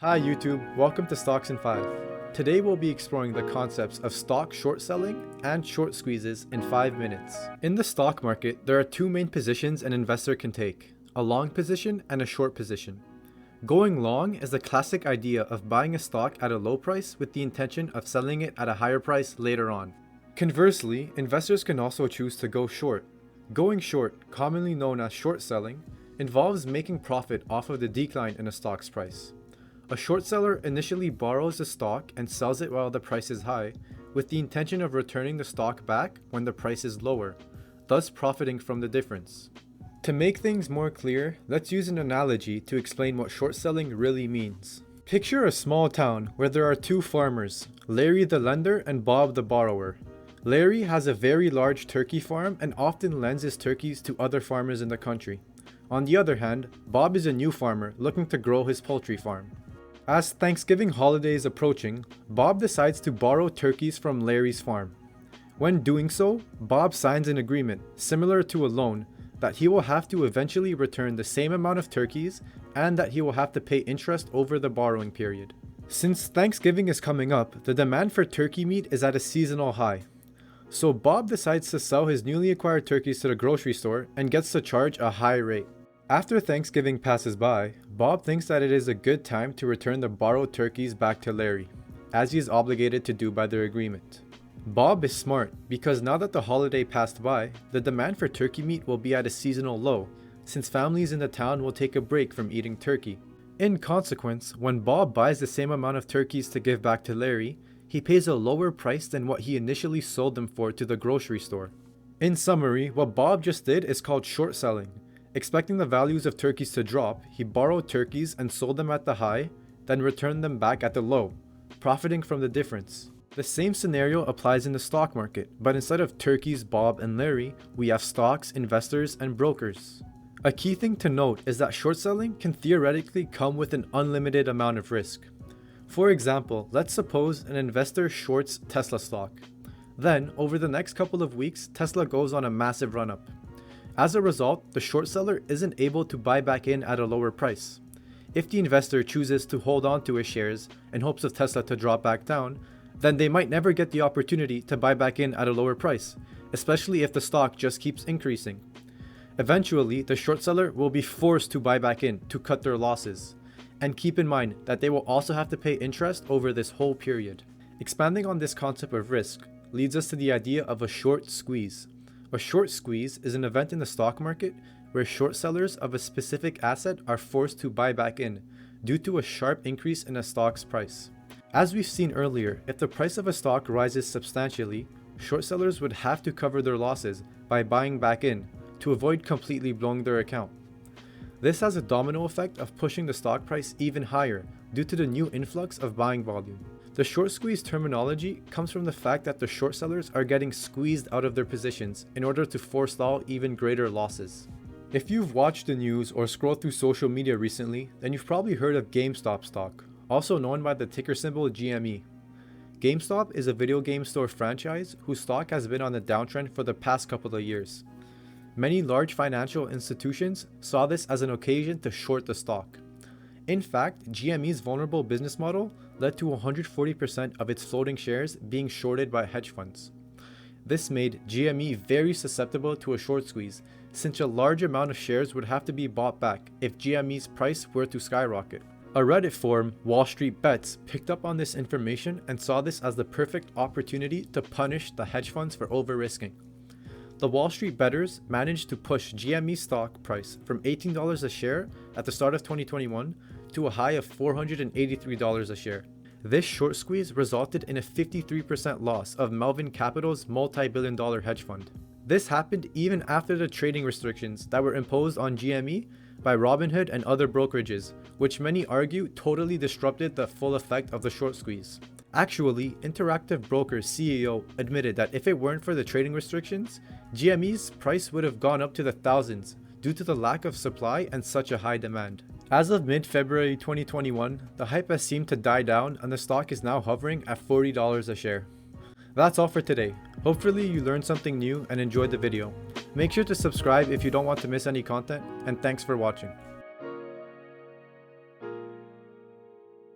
Hi YouTube, welcome to Stocks in 5. Today we'll be exploring the concepts of stock short selling and short squeezes in 5 minutes. In the stock market, there are two main positions an investor can take, a long position and a short position. Going long is the classic idea of buying a stock at a low price with the intention of selling it at a higher price later on. Conversely, investors can also choose to go short. Going short, commonly known as short selling, involves making profit off of the decline in a stock's price. A short seller initially borrows the stock and sells it while the price is high, with the intention of returning the stock back when the price is lower, thus profiting from the difference. To make things more clear, let's use an analogy to explain what short selling really means. Picture a small town where there are two farmers, Larry the lender and Bob the borrower. Larry has a very large turkey farm and often lends his turkeys to other farmers in the country. On the other hand, Bob is a new farmer looking to grow his poultry farm. As Thanksgiving holiday is approaching, Bob decides to borrow turkeys from Larry's farm. When doing so, Bob signs an agreement, similar to a loan, that he will have to eventually return the same amount of turkeys and that he will have to pay interest over the borrowing period. Since Thanksgiving is coming up, the demand for turkey meat is at a seasonal high. So Bob decides to sell his newly acquired turkeys to the grocery store and gets to charge a high rate. After Thanksgiving passes by, Bob thinks that it is a good time to return the borrowed turkeys back to Larry, as he is obligated to do by their agreement. Bob is smart because now that the holiday passed by, the demand for turkey meat will be at a seasonal low, since families in the town will take a break from eating turkey. In consequence, when Bob buys the same amount of turkeys to give back to Larry, he pays a lower price than what he initially sold them for to the grocery store. In summary, what Bob just did is called short selling. Expecting the values of turkeys to drop, he borrowed turkeys and sold them at the high, then returned them back at the low, profiting from the difference. The same scenario applies in the stock market, but instead of turkeys, Bob, and Larry, we have stocks, investors, and brokers. A key thing to note is that short selling can theoretically come with an unlimited amount of risk. For example, let's suppose an investor shorts Tesla stock. Then, over the next couple of weeks, Tesla goes on a massive run-up. As a result, the short seller isn't able to buy back in at a lower price. If the investor chooses to hold on to his shares in hopes of Tesla to drop back down, then they might never get the opportunity to buy back in at a lower price, especially if the stock just keeps increasing. Eventually, the short seller will be forced to buy back in to cut their losses. And keep in mind that they will also have to pay interest over this whole period. Expanding on this concept of risk leads us to the idea of a short squeeze. A short squeeze is an event in the stock market where short sellers of a specific asset are forced to buy back in due to a sharp increase in a stock's price. As we've seen earlier, if the price of a stock rises substantially, short sellers would have to cover their losses by buying back in to avoid completely blowing their account. This has a domino effect of pushing the stock price even higher due to the new influx of buying volume. The short squeeze terminology comes from the fact that the short sellers are getting squeezed out of their positions in order to forestall even greater losses. If you've watched the news or scrolled through social media recently, then you've probably heard of GameStop stock, also known by the ticker symbol GME. GameStop is a video game store franchise whose stock has been on a downtrend for the past couple of years. Many large financial institutions saw this as an occasion to short the stock. In fact, GME's vulnerable business model led to 140% of its floating shares being shorted by hedge funds. This made GME very susceptible to a short squeeze, since a large amount of shares would have to be bought back if GME's price were to skyrocket. A Reddit forum, Wall Street Bets, picked up on this information and saw this as the perfect opportunity to punish the hedge funds for over-risking. The Wall Street bettors managed to push GME stock price from $18 a share at the start of 2021 to a high of $483 a share. This short squeeze resulted in a 53% loss of Melvin Capital's multi-billion-dollar hedge fund. This happened even after the trading restrictions that were imposed on GME by Robinhood and other brokerages, which many argue totally disrupted the full effect of the short squeeze. Actually, Interactive Brokers CEO admitted that if it weren't for the trading restrictions, GME's price would have gone up to the thousands due to the lack of supply and such a high demand. As of mid-February 2021, the hype has seemed to die down and the stock is now hovering at $40 a share. That's all for today. Hopefully you learned something new and enjoyed the video. Make sure to subscribe if you don't want to miss any content, and thanks for watching.